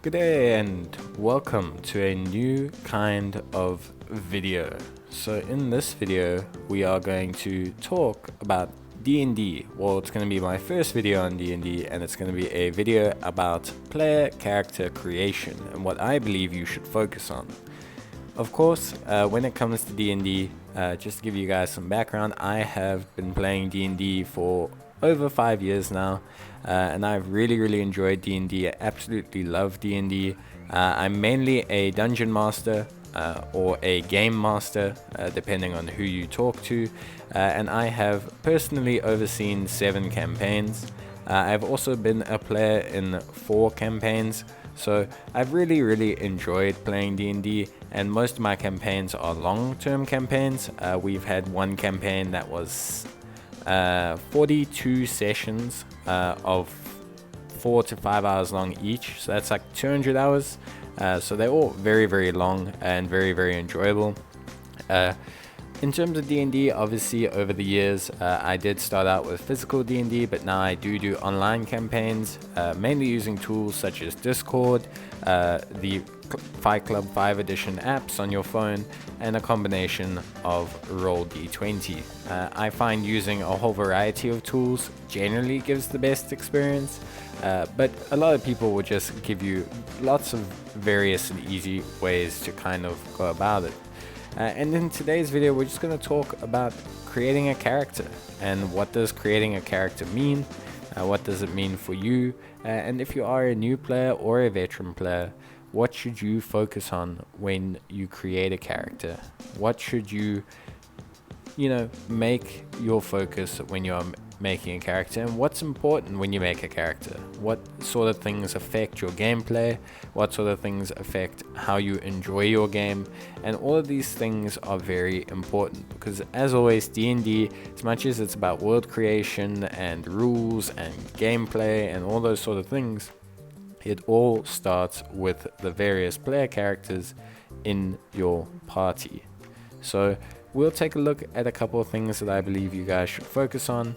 Good day and welcome to a new kind of video. So in this video we are going to talk about D&D. Well, it's going to be my first video on D&D, and it's going to be a video about player character creation and what I believe you should focus on. Of course, when it comes to D&D, just to give you guys some background, I have been playing D&D for over 5 years now, and I've really enjoyed D&D. I absolutely love D&D. I'm mainly a dungeon master or a game master, depending on who you talk to, and I have personally overseen 7 campaigns. I've also been a player in 4 campaigns, so I've really enjoyed playing D&D, and most of my campaigns are long-term campaigns. We've had one campaign that was 42 sessions of 4 to 5 hours long each, so that's like 200 hours. So they're all very long and very enjoyable. In terms of D&D, obviously over the years I did start out with physical D&D, but now I do online campaigns, mainly using tools such as Discord, the Fight Club 5 edition apps on your phone, and a combination of Roll D20. I find using a whole variety of tools generally gives the best experience, but a lot of people will just give you lots of various and easy ways to kind of go about it. And in today's video, we're just going to talk about creating a character, and what does creating a character mean, what does it mean for you, and if you are a new player or a veteran player, what should you focus on when you create a character? What should you make your focus when you're making a character, and what's important when you make a character? What sort of things affect your gameplay? What sort of things affect how you enjoy your game? And all of these things are very important, because as always, D&D, as much as it's about world creation and rules and gameplay and all those sort of things, it all starts with the various player characters in your party. So we'll take a look at a couple of things that I believe you guys should focus on,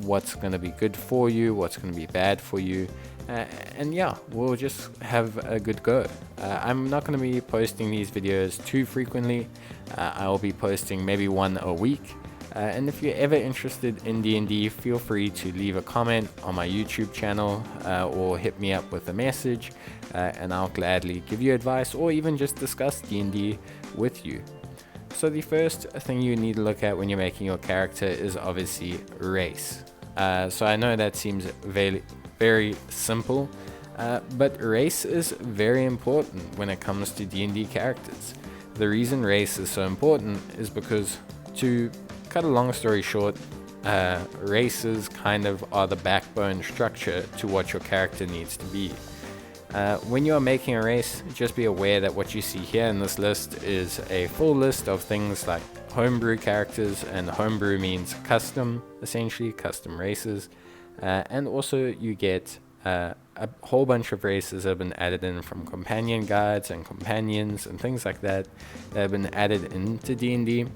what's going to be good for you, what's going to be bad for you, and yeah, we'll just have a good go. I'm not going to be posting these videos too frequently. I'll be posting maybe one a week. And if you're ever interested in D&D, feel free to leave a comment on my YouTube channel, or hit me up with a message, and I'll gladly give you advice or even just discuss D&D with you. So the first thing you need to look at when you're making your character is obviously race. So I know that seems very simple, but race is very important when it comes to D&D characters. The reason race is so important is because, to cut a long story short, races kind of are the backbone structure to what your character needs to be. When you are making a race, just be aware that what you see here in this list is a full list of things like homebrew characters, and homebrew means custom, essentially custom races, and also you get a whole bunch of races that have been added in from companion guides and companions and things like that have been added into D&D.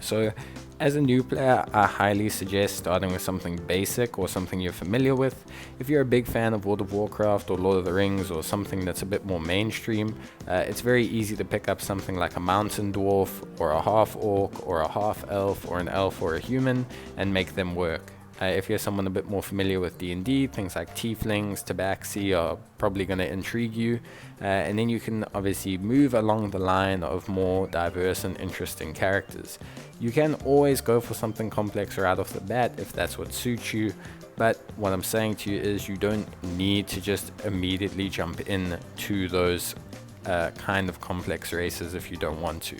So as a new player, I highly suggest starting with something basic or something you're familiar with. If you're a big fan of World of Warcraft or Lord of the Rings or something that's a bit more mainstream, it's very easy to pick up something like a mountain dwarf or a half orc or a half elf or an elf or a human and make them work. If you're someone a bit more familiar with D&D, things like tieflings, tabaxi are probably going to intrigue you, and then you can obviously move along the line of more diverse and interesting characters. You can always go for something complex right off the bat if that's what suits you, but what I'm saying to you is you don't need to just immediately jump in to those kind of complex races if you don't want to.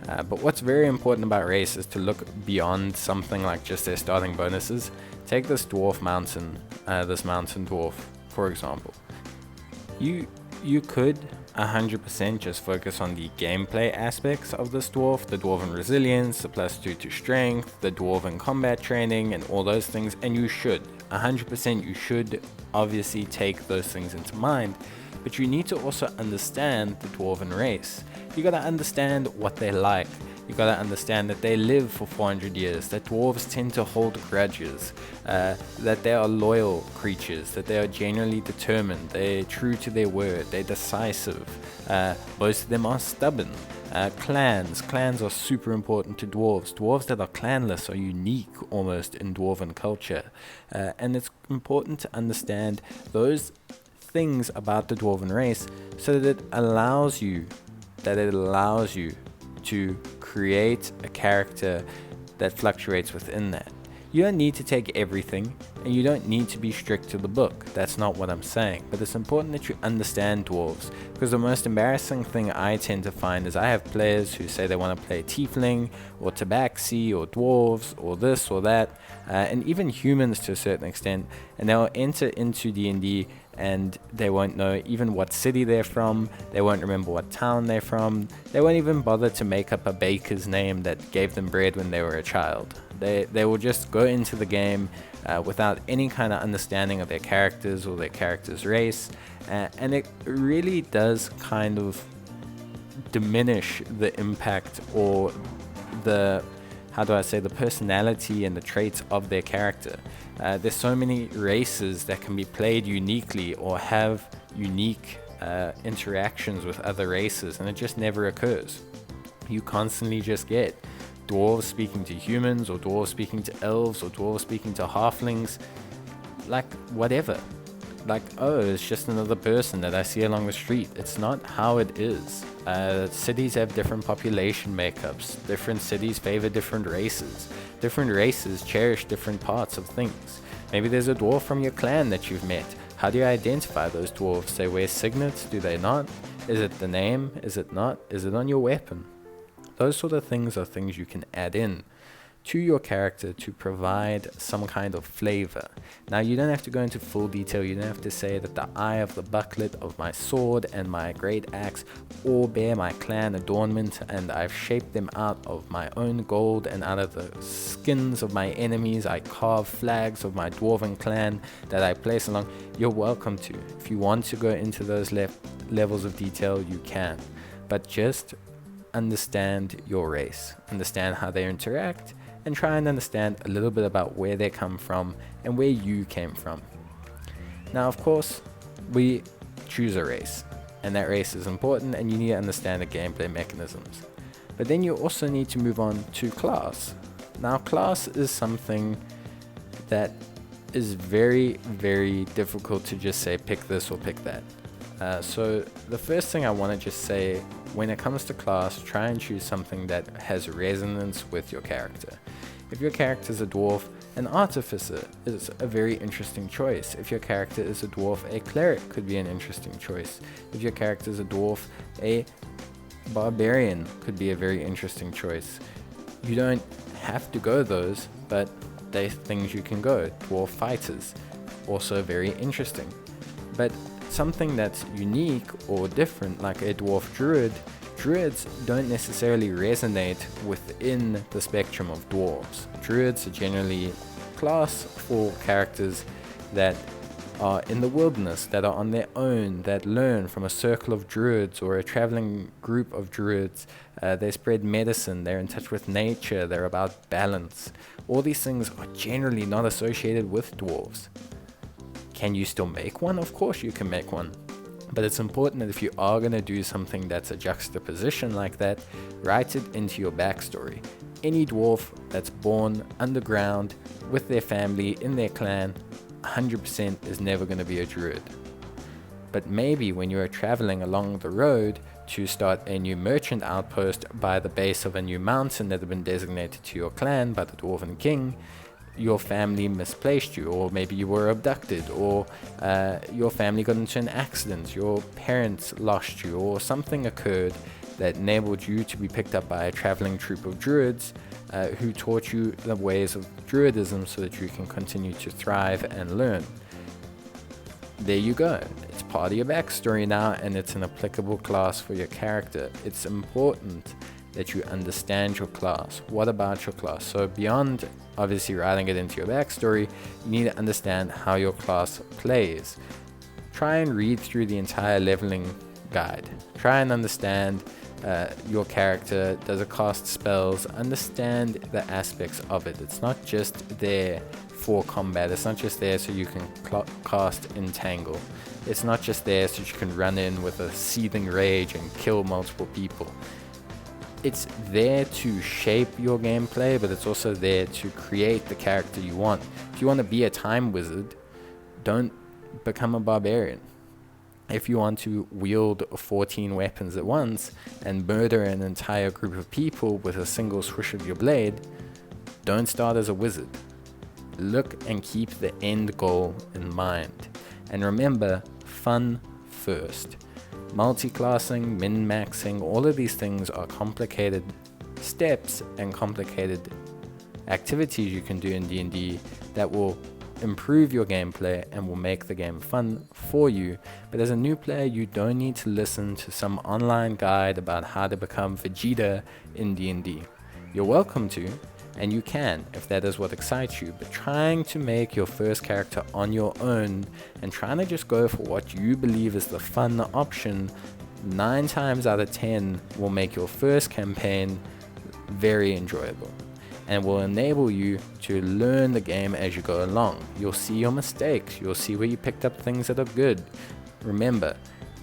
But what's very important about race is to look beyond something like just their starting bonuses. Take this mountain dwarf, for example. You could 100% just focus on the gameplay aspects of this dwarf, the dwarven resilience, the +2 to strength, the dwarven combat training, and all those things, and you should 100% you should obviously take those things into mind, but you need to also understand the dwarven race. You gotta understand what they like, You got to understand that they live for 400 years, that dwarves tend to hold grudges, that they are loyal creatures, that they are genuinely determined, they're true to their word, they're decisive. Most of them are stubborn. Clans are super important to dwarves. Dwarves that are clanless are unique almost in dwarven culture. And it's important to understand those things about the dwarven race so that it allows you to create a character that fluctuates within that. You don't need to take everything, and you don't need to be strict to the book. That's not what I'm saying. But it's important that you understand dwarves, because the most embarrassing thing I tend to find is I have players who say they want to play tiefling, or tabaxi, or dwarves, or this or that, and even humans to a certain extent, and they'll enter into D&D and they won't know even what city they're from, they won't remember what town they're from, they won't even bother to make up a baker's name that gave them bread when they were a child. They will just go into the game without any kind of understanding of their characters or their character's race, and it really does kind of diminish the impact or the personality and the traits of their character. There's so many races that can be played uniquely or have unique interactions with other races, and it just never occurs. You constantly just get dwarves speaking to humans, or dwarves speaking to elves, or dwarves speaking to halflings, like whatever. Like, oh, it's just another person that I see along the street. It's not how it is. Cities have different population makeups. Different cities favor different races. Different races cherish different parts of things. Maybe there's a dwarf from your clan that you've met. How do you identify those dwarves? They wear signets, do they not? Is it the name? Is it not? Is it on your weapon? Those sort of things are things you can add in to your character to provide some kind of flavor. Now, you don't have to go into full detail. You don't have to say that the eye of the bucklet of my sword and my great axe all bear my clan adornment, and I've shaped them out of my own gold, and out of the skins of my enemies I carve flags of my dwarven clan that I place along. You're welcome to. If you want to go into those levels of detail, you can. But just understand your race, understand how they interact, and try and understand a little bit about where they come from and where you came from. Now, of course, we choose a race, and that race is important, and you need to understand the gameplay mechanisms. But then you also need to move on to class. Now, class is something that is very, very difficult to just say pick this or pick that. So the first thing I want to just say, when it comes to class, try and choose something that has resonance with your character. If your character is a dwarf, an artificer is a very interesting choice. If your character is a dwarf, a cleric could be an interesting choice. If your character is a dwarf, a barbarian could be a very interesting choice. You don't have to go those, but they're things you can go. Dwarf fighters, also very interesting. But something that's unique or different, like a dwarf druid, druids don't necessarily resonate within the spectrum of dwarves. Druids are generally class for characters that are in the wilderness, that are on their own, that learn from a circle of druids or a traveling group of druids. They spread medicine, they're in touch with nature, they're about balance. All these things are generally not associated with dwarves. Can you still make one? Of course you can make one. But it's important that if you are going to do something that's a juxtaposition like that, write it into your backstory. Any dwarf that's born underground with their family, in their clan, 100% is never going to be a druid. But maybe when you're traveling along the road to start a new merchant outpost by the base of a new mountain that had been designated to your clan by the Dwarven King, your family misplaced you, or maybe you were abducted, or your family got into an accident, your parents lost you, or something occurred that enabled you to be picked up by a traveling troop of druids who taught you the ways of druidism so that you can continue to thrive and learn. There you go. It's part of your backstory now, and it's an applicable class for your character. It's important that you understand your class. What about your class? So beyond obviously writing it into your backstory, you need to understand how your class plays. Try and read through the entire leveling guide. Try and understand your character? Does it cast spells? Understand the aspects of it. It's not just there for combat. It's not just there so you can cast Entangle. It's not just there so you can run in with a seething rage and kill multiple people. It's there to shape your gameplay, but it's also there to create the character you want. If you want to be a time wizard, don't become a barbarian. If you want to wield 14 weapons at once and murder an entire group of people with a single swish of your blade, don't start as a wizard. Look and keep the end goal in mind. And remember, fun first. Multi-classing, min-maxing, all of these things are complicated steps and complicated activities you can do in D&D that will improve your gameplay and will make the game fun for you. But as a new player, you don't need to listen to some online guide about how to become Vegeta in D&D. You're welcome to, and you can if that is what excites you, but trying to make your first character on your own and trying to just go for what you believe is the fun option 9 times out of 10 will make your first campaign very enjoyable and will enable you to learn the game as you go along. You'll see your mistakes, you'll see where you picked up things that are good. Remember,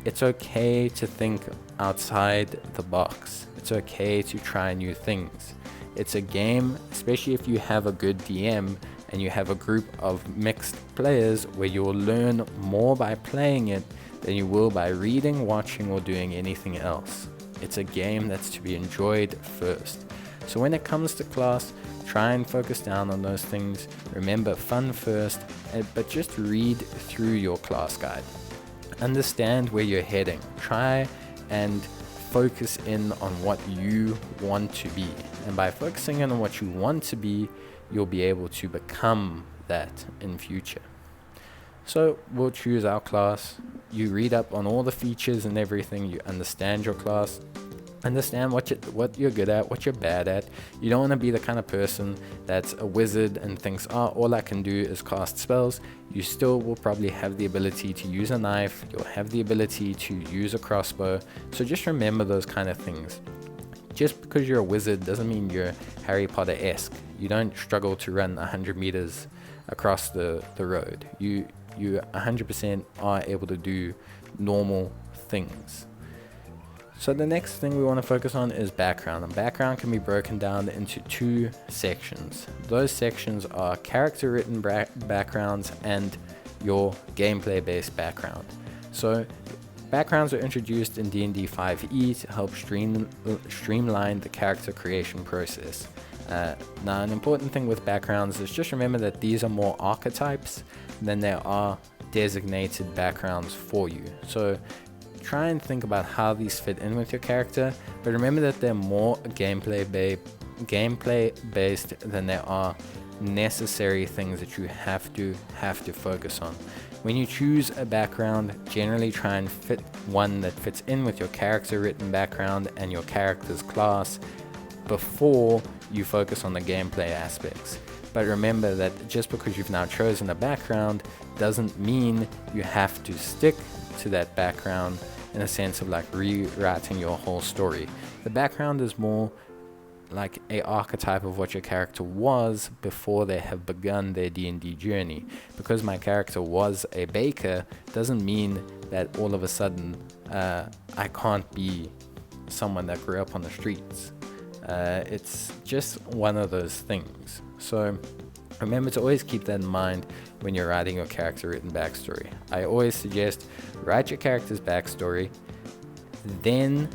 it's okay to think outside the box. It's okay to try new things. It's a game, especially if you have a good DM and you have a group of mixed players, where you will learn more by playing it than you will by reading, watching, or doing anything else. It's a game that's to be enjoyed first. So when it comes to class, try and focus down on those things. Remember, fun first, but just read through your class guide. Understand where you're heading. Try and focus in on what you want to be. And by focusing in on what you want to be, you'll be able to become that in future. So we'll choose our class. You read up on all the features and everything. You understand your class. Understand what you're good at, what you're bad at. You don't want to be the kind of person that's a wizard and thinks, all I can do is cast spells. You still will probably have the ability to use a knife. You'll have the ability to use a crossbow. So just remember those kind of things. Just because you're a wizard doesn't mean you're Harry Potter-esque. You don't struggle to run 100 meters across the road. You 100% are able to do normal things. So the next thing we want to focus on is background. And background can be broken down into 2 sections. Those sections are character written backgrounds and your gameplay based background. So backgrounds are introduced in D&D 5e to help streamline the character creation process. Now an important thing with backgrounds is just remember that these are more archetypes than there are designated backgrounds for you. So try and think about how these fit in with your character, but remember that they're more gameplay based than there are necessary things that you have to focus on. When you choose a background, generally try and fit one that fits in with your character written background and your character's class before you focus on the gameplay aspects. But remember that just because you've now chosen a background doesn't mean you have to stick to that background in a sense of like rewriting your whole story. The background is more like a archetype of what your character was before they have begun their D&D journey. Because my character was a baker doesn't mean that all of a sudden I can't be someone that grew up on the streets. It's just one of those things. So remember to always keep that in mind when you're writing your character written backstory. I always suggest write your character's backstory, then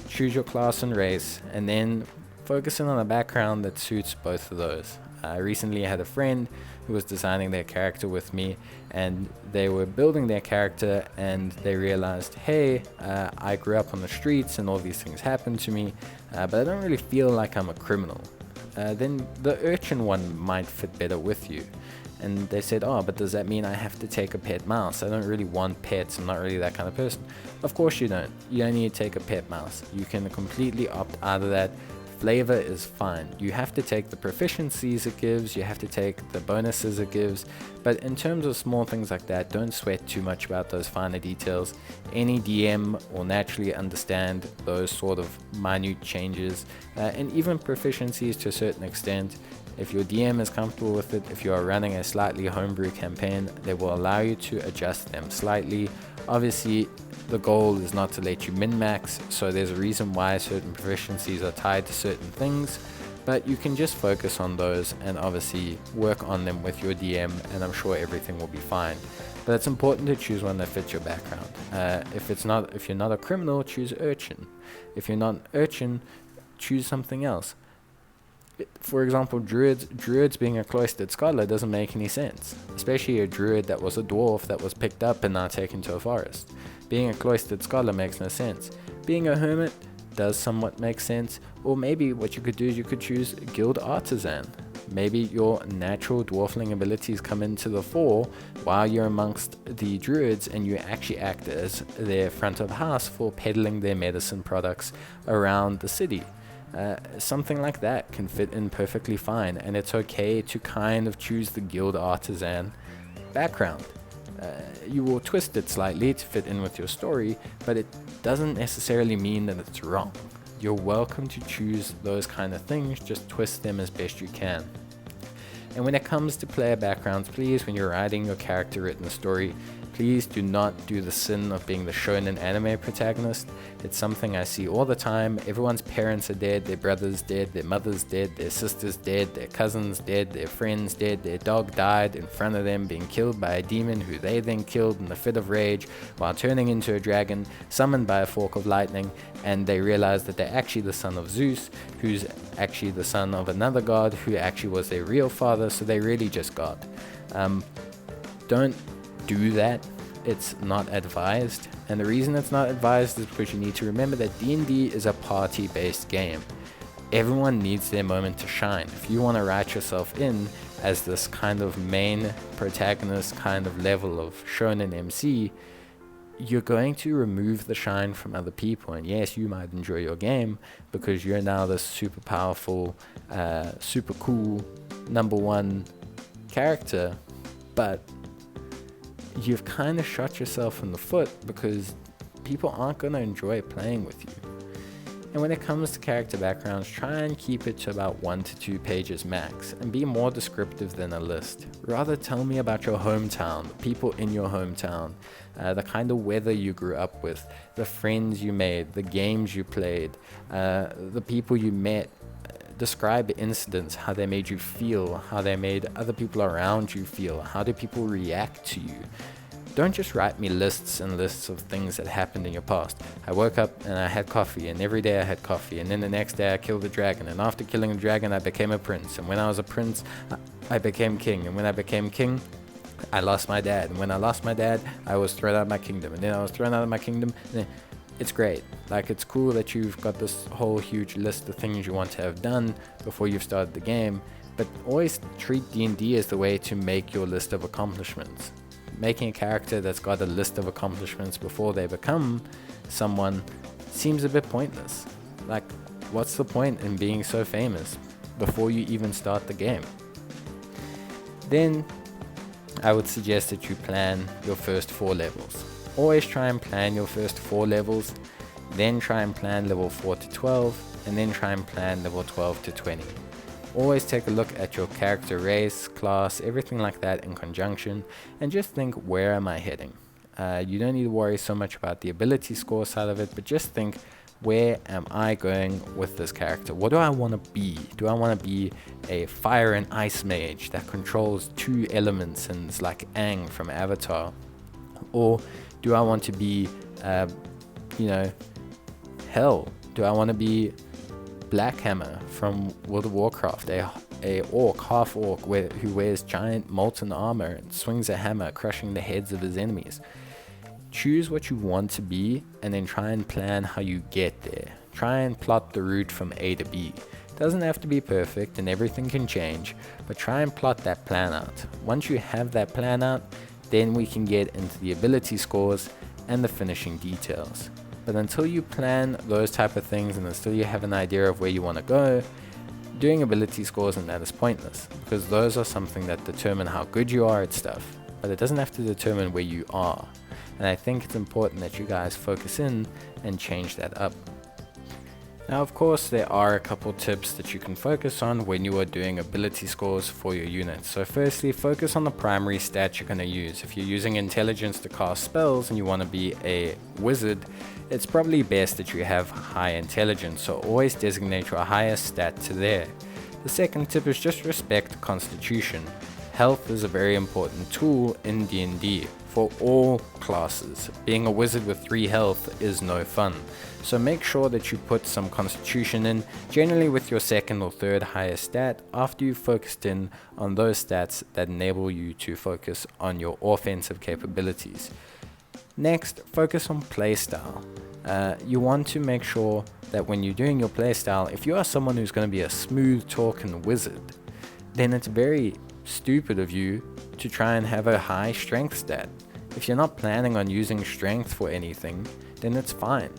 choose your class and race, and then focus in on a background that suits both of those. I recently had a friend who was designing their character with me, and they were building their character and they realized, hey, I grew up on the streets and all these things happened to me, but I don't really feel like I'm a criminal. Then the urchin one might fit better with you. And they said, but does that mean I have to take a pet mouse? I don't really want pets. I'm not really that kind of person. Of course you don't. You don't need to take a pet mouse. You can completely opt out of that. flavor is fine. You have to take the proficiencies it gives, you have to take the bonuses it gives, but in terms of small things like that, don't sweat too much about those finer details. Any DM will naturally understand those sort of minute changes, and even proficiencies to a certain extent. If your DM is comfortable with it, if you are running a slightly homebrew campaign, they will allow you to adjust them slightly. Obviously, the goal is not to let you min-max, so there's a reason why certain proficiencies are tied to certain things, but you can just focus on those and obviously work on them with your DM, and I'm sure everything will be fine. But it's important to choose one that fits your background. If you're not a criminal, choose urchin. If you're not an urchin, choose something else. For example, druids being a cloistered scholar doesn't make any sense, especially a druid that was a dwarf that was picked up and now taken to a forest. Being a cloistered scholar makes no sense. Being a hermit does somewhat make sense, or maybe what you could do is you could choose guild artisan. Maybe your natural dwarfling abilities come into the fore while you're amongst the druids, and you actually act as their front of house for peddling their medicine products around the city. Something like that can fit in perfectly fine, and it's okay to kind of choose the guild artisan background. You will twist it slightly to fit in with your story, but it doesn't necessarily mean that it's wrong. You're welcome to choose those kind of things, just twist them as best you can. And when it comes to player backgrounds, please, when you're writing your character written story, please do not do the sin of being the shonen anime protagonist. It's something I see all the time. Everyone's parents are dead, their brother's dead, their mother's dead, their sister's dead, their cousin's dead, their friend's dead, their dog died in front of them, being killed by a demon who they then killed in a fit of rage while turning into a dragon, summoned by a fork of lightning, and they realize that they're actually the son of Zeus, who's actually the son of another god who actually was their real father, so they really just God. Don't do that. It's not advised, and the reason it's not advised is because you need to remember that D&D is a party-based game. Everyone needs their moment to shine. If you want to write yourself in as this kind of main protagonist kind of level of shonen MC, you're going to remove the shine from other people. And yes, you might enjoy your game because you're now this super powerful, super cool number one character, but you've kind of shot yourself in the foot because people aren't going to enjoy playing with you. And when it comes to character backgrounds, try and keep it to about 1 to 2 pages max, and be more descriptive than a list. Rather tell me about your hometown, the people in your hometown, the kind of weather you grew up with, the friends you made, the games you played, the people you met. Describe incidents, how they made you feel, how they made other people around you feel, how do people react to you. Don't just write me lists and lists of things that happened in your past. I woke up and I had coffee, and every day I had coffee, and then the next day I killed the dragon, and after killing the dragon I became a prince, and when I was a prince I became king, and when I became king I lost my dad, and when I lost my dad I was thrown out of my kingdom, and then I was thrown out of my kingdom. It's great. Like, it's cool that you've got this whole huge list of things you want to have done before you've started the game, but always treat D&D as the way to make your list of accomplishments. Making a character that's got a list of accomplishments before they become someone seems a bit pointless. Like, what's the point in being so famous before you even start the game? Then I would suggest that you plan your first 4 levels. Always try and plan your first 4 levels, then try and plan level 4 to 12, and then try and plan level 12 to 20. Always take a look at your character race, class, everything like that in conjunction, and just think, where am I heading? You don't need to worry so much about the ability score side of it, but just think, where am I going with this character? What do I want to be? Do I want to be a fire and ice mage that controls 2 elements and is like Aang from Avatar? Or do I want to be, Hell? Do I want to be Blackhammer from World of Warcraft, a orc, half orc, who wears giant molten armor and swings a hammer, crushing the heads of his enemies? Choose what you want to be, and then try and plan how you get there. Try and plot the route from A to B. Doesn't have to be perfect, and everything can change, but try and plot that plan out. Once you have that plan out, then we can get into the ability scores and the finishing details. But until you plan those type of things and until you have an idea of where you want to go, doing ability scores and that is pointless, because those are something that determine how good you are at stuff, but it doesn't have to determine where you are. And I think it's important that you guys focus in and change that up. Now, of course, there are a couple tips that you can focus on when you are doing ability scores for your units. So firstly, focus on the primary stats you're going to use. If you're using intelligence to cast spells and you want to be a wizard, it's probably best that you have high intelligence, so always designate your highest stat to there. The second tip is just respect constitution. Health is a very important tool in D&D for all classes. Being a wizard with 3 health is no fun. So make sure that you put some constitution in, generally with your second or third highest stat, after you've focused in on those stats that enable you to focus on your offensive capabilities. Next, focus on playstyle. You want to make sure that when you're doing your playstyle, if you are someone who's going to be a smooth talking wizard, then it's very stupid of you to try and have a high strength stat. If you're not planning on using strength for anything, then it's fine.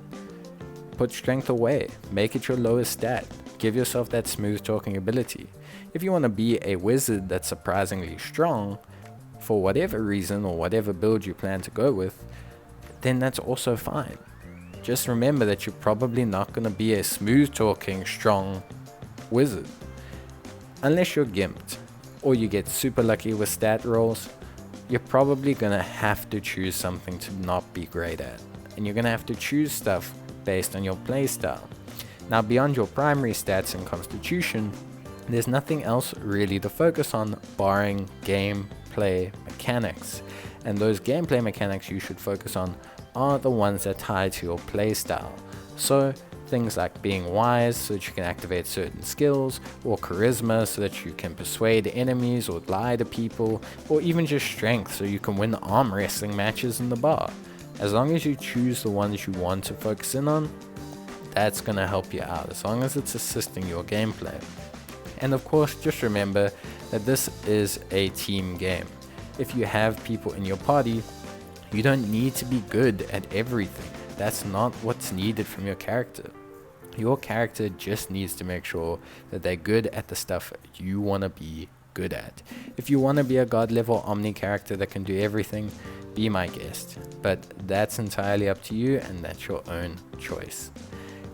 Put strength away, make it your lowest stat, give yourself that smooth talking ability. If you want to be a wizard that's surprisingly strong, for whatever reason or whatever build you plan to go with, then that's also fine. Just remember that you're probably not going to be a smooth talking, strong wizard. Unless you're gimped, or you get super lucky with stat rolls, you're probably going to have to choose something to not be great at. And you're going to have to choose stuff based on your playstyle. Now, beyond your primary stats and constitution, there's nothing else really to focus on barring gameplay mechanics. And those gameplay mechanics you should focus on are the ones that tie to your playstyle. So things like being wise so that you can activate certain skills, or charisma so that you can persuade enemies or lie to people, or even just strength so you can win arm wrestling matches in the bar. As long as you choose the ones you want to focus in on, that's going to help you out, as long as it's assisting your gameplay. And of course, just remember that this is a team game. If you have people in your party, you don't need to be good at everything. That's not what's needed from your character. Your character just needs to make sure that they're good at the stuff you want to be good at. If you want to be a god level omni character that can do everything, be my guest. But that's entirely up to you, and that's your own choice.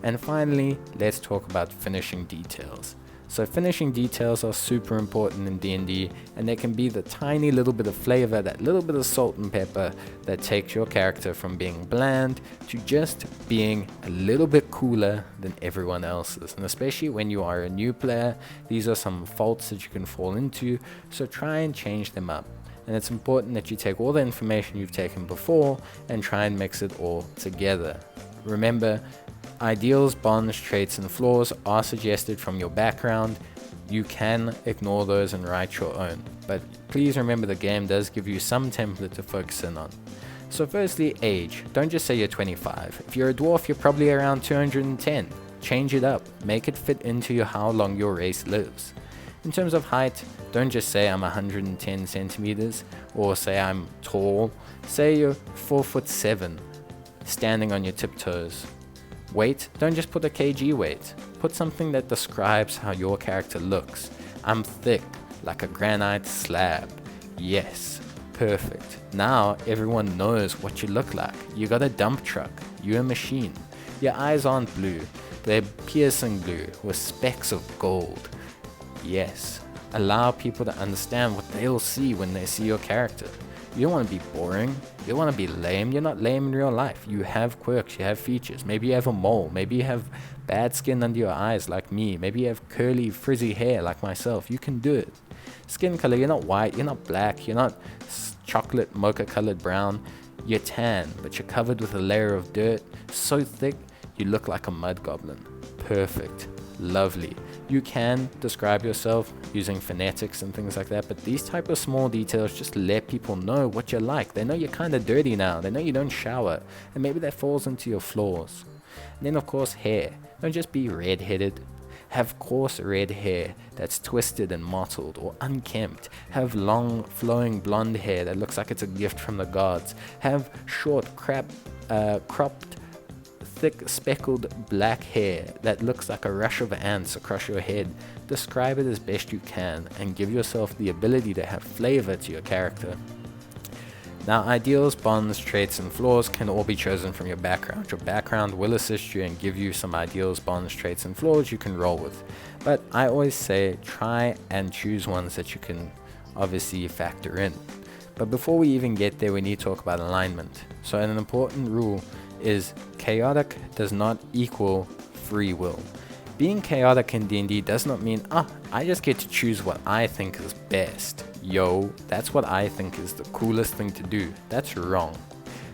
And finally, let's talk about finishing details. So finishing details are super important in D&D, and they can be the tiny little bit of flavor, that little bit of salt and pepper that takes your character from being bland to just being a little bit cooler than everyone else's. And especially when you are a new player, these are some faults that you can fall into, so try and change them up. And it's important that you take all the information you've taken before and try and mix it all together. Remember, ideals, bonds, traits, and flaws are suggested from your background. You can ignore those and write your own. But please remember, the game does give you some template to focus in on. So firstly, age. Don't just say you're 25. If you're a dwarf, you're probably around 210. Change it up. Make it fit into how long your race lives. In terms of height, don't just say I'm 110 centimeters or say I'm tall. Say you're 4'7", standing on your tiptoes. Weight, don't just put a kg weight. Put something that describes how your character looks. I'm thick, like a granite slab. Yes, perfect. Now everyone knows what you look like. You got a dump truck. You're a machine. Your eyes aren't blue. They're piercing blue with specks of gold. Yes, allow people to understand what they'll see when they see your character. You don't want to be boring. You don't want to be lame. You're not lame in real life. You have quirks. You have features. Maybe you have a mole. Maybe you have bad skin under your eyes like me. Maybe you have curly, frizzy hair like myself. You can do it. Skin color, you're not white. You're not black. You're not chocolate, mocha-colored brown. You're tan, but you're covered with a layer of dirt so thick you look like a mud goblin. Perfect. Lovely. You can describe yourself using phonetics and things like that, but these type of small details just let people know what you're like. They know you're kind of dirty now. They know you don't shower, and maybe that falls into your flaws. And then of course, hair. Don't just be red-headed. Have coarse red hair that's twisted and mottled or unkempt. Have long flowing blonde hair that looks like it's a gift from the gods. Have short cropped thick speckled black hair that looks like a rush of ants across your head. Describe it as best you can and give yourself the ability to have flavor to your character. Now, ideals, bonds, traits, and flaws can all be chosen from your background. Your background will assist you and give you some ideals, bonds, traits, and flaws you can roll with. But I always say try and choose ones that you can obviously factor in. But before we even get there, we need to talk about alignment. So an important rule is chaotic does not equal free will. Being chaotic in D&D does not mean, I just get to choose what I think is best. Yo, that's what I think is the coolest thing to do. That's wrong.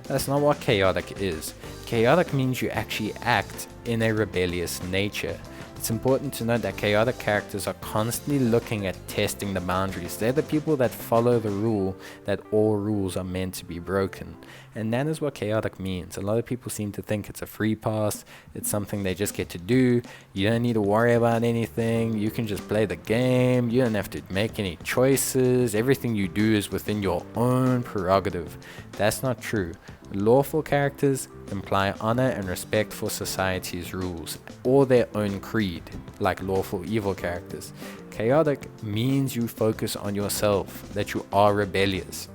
That's not what chaotic is. Chaotic means you actually act in a rebellious nature. It's important to note that chaotic characters are constantly looking at testing the boundaries. They're the people that follow the rule that all rules are meant to be broken. And that is what chaotic means. A lot of people seem to think it's a free pass. It's something they just get to do. You don't need to worry about anything. You can just play the game. You don't have to make any choices. Everything you do is within your own prerogative. That's not true. Lawful characters imply honor and respect for society's rules, or their own creed, like lawful evil characters. Chaotic means you focus on yourself, that you are rebellious.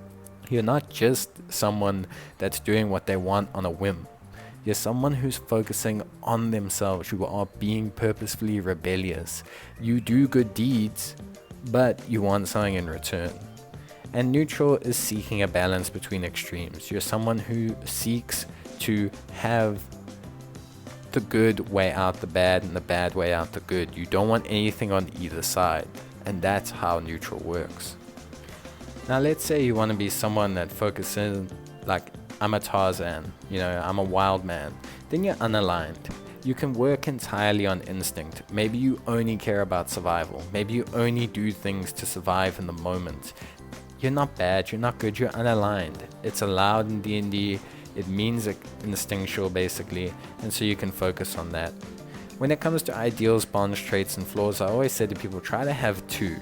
You're not just someone that's doing what they want on a whim. You're someone who's focusing on themselves. You are being purposefully rebellious. You do good deeds, but you want something in return. And neutral is seeking a balance between extremes. You're someone who seeks to have the good weigh out the bad and the bad weigh out the good. You don't want anything on either side. And that's how neutral works. Now let's say you want to be someone that focuses, like, I'm a Tarzan, I'm a wild man. Then you're unaligned. You can work entirely on instinct. Maybe you only care about survival. Maybe you only do things to survive in the moment. You're not bad, you're not good, you're unaligned. It's allowed in D&D. It means instinctual, basically, and so you can focus on that. When it comes to ideals, bonds, traits, and flaws, I always say to people, try to have two.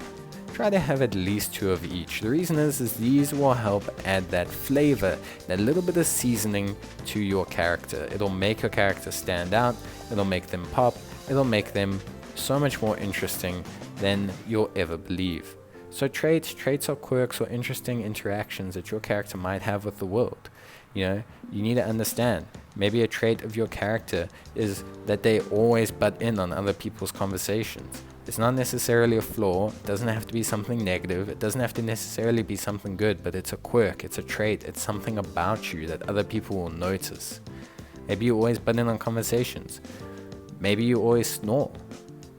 Try to have at least two of each. The reason is these will help add that flavor, that little bit of seasoning to your character. It'll make your character stand out, it'll make them pop, it'll make them so much more interesting than you'll ever believe. So traits are quirks or interesting interactions that your character might have with the world. You need to understand, maybe a trait of your character is that they always butt in on other people's conversations. It's not necessarily a flaw, it doesn't have to be something negative, it doesn't have to necessarily be something good, but it's a quirk, it's a trait, it's something about you that other people will notice. Maybe you always butt in on conversations. Maybe you always snore.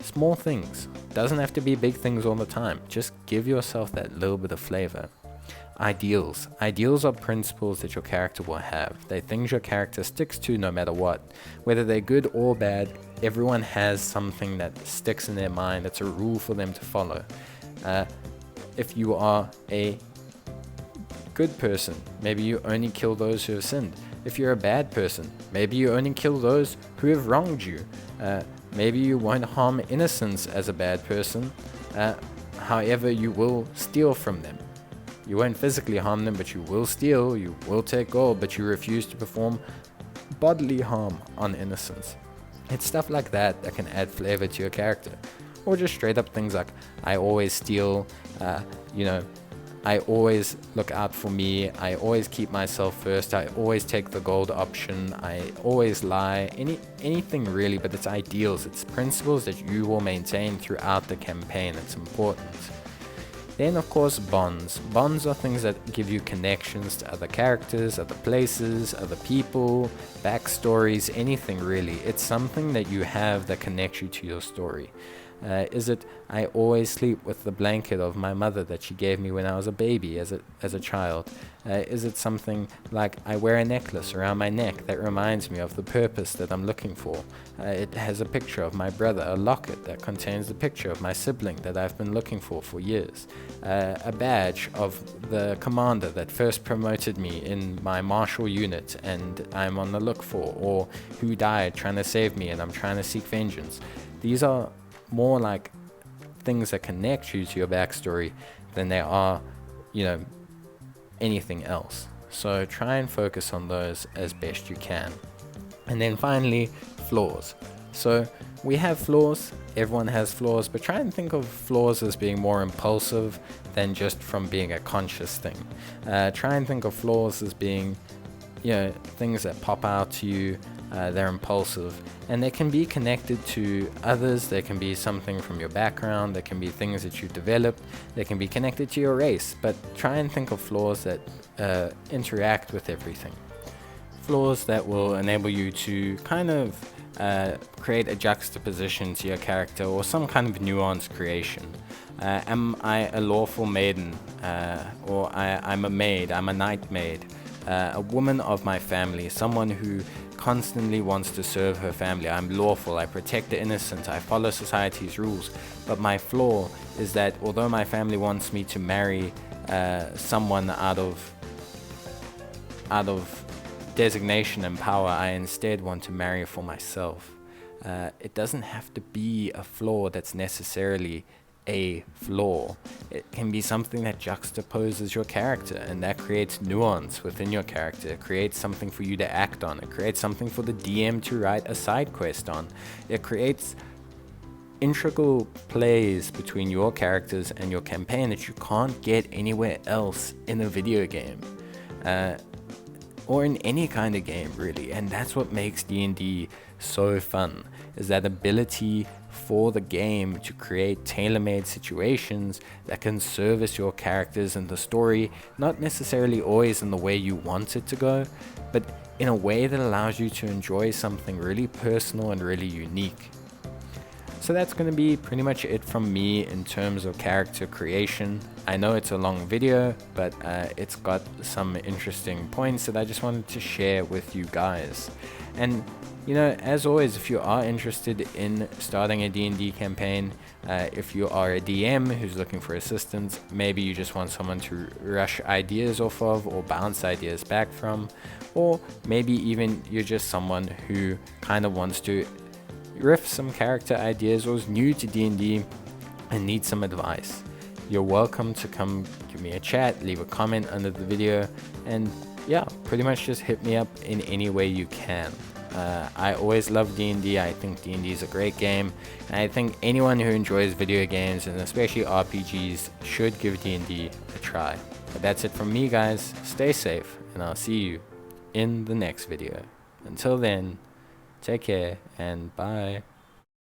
Small things. Doesn't have to be big things all the time. Just give yourself that little bit of flavor. Ideals. Ideals are principles that your character will have. They're things your character sticks to no matter what. Whether they're good or bad, everyone has something that sticks in their mind. It's a rule for them to follow. If you are a good person, maybe you only kill those who have sinned. If you're a bad person, maybe you only kill those who have wronged you. Maybe you won't harm innocents as a bad person. However, you will steal from them. You won't physically harm them, but you will steal, you will take gold, but you refuse to perform bodily harm on innocents. It's stuff like that that can add flavor to your character. Or just straight up things like, I always steal, I always look out for me, I always keep myself first, I always take the gold option, I always lie, anything really, but it's ideals, it's principles that you will maintain throughout the campaign. It's important. Then, of course, bonds. Bonds are things that give you connections to other characters, other places, other people, backstories, anything really. It's something that you have that connects you to your story. Is it, I always sleep with the blanket of my mother that she gave me when I was a baby, as a child? Is it something like I wear a necklace around my neck that reminds me of the purpose that I'm looking for? It has a picture of my brother, a locket that contains the picture of my sibling that I've been looking for years. A badge of the commander that first promoted me in my martial unit and I'm on the look for, or who died trying to save me and I'm trying to seek vengeance. These are more like things that connect you to your backstory than they are, anything else. So try and focus on those as best you can. And then finally, flaws. So we have flaws, everyone has flaws, but try and think of flaws as being more impulsive than just from being a conscious thing. Try and think of flaws as being, things that pop out to you. They're impulsive, and they can be connected to others. They can be something from your background. They can be things that you developed. They can be connected to your race. But try and think of flaws that interact with everything. Flaws that will enable you to kind of create a juxtaposition to your character, or some kind of nuanced creation. Am I a lawful maiden? Or I'm a maid, I'm a night maid, a woman of my family, someone who constantly wants to serve her family. I'm lawful, I protect the innocent, I follow society's rules. But my flaw is that although my family wants me to marry someone out of designation and power, I instead want to marry for myself. It doesn't have to be a flaw that's necessarily a flaw. It can be something that juxtaposes your character, and that creates nuance within your character. It creates something for you to act on. It creates something for the DM to write a side quest on. It creates integral plays between your characters and your campaign that you can't get anywhere else in a video game. Or in any kind of game, really. And that's what makes D&D so fun, is that ability for the game to create tailor-made situations that can service your characters and the story, not necessarily always in the way you want it to go, but in a way that allows you to enjoy something really personal and really unique. So that's going to be pretty much it from me in terms of character creation. I know it's a long video, but it's got some interesting points that I just wanted to share with you guys. And as always, if you are interested in starting a D&D campaign, if you are a DM who's looking for assistance, maybe you just want someone to rush ideas off of or bounce ideas back from, or maybe even you're just someone who kind of wants to riff some character ideas or is new to D&D and needs some advice, you're welcome to come give me a chat, leave a comment under the video, and pretty much just hit me up in any way you can. I always love D&D. I think D&D is a great game, and I think anyone who enjoys video games, and especially RPGs, should give D&D a try. But that's it from me, guys. Stay safe, and I'll see you in the next video. Until then, take care and bye.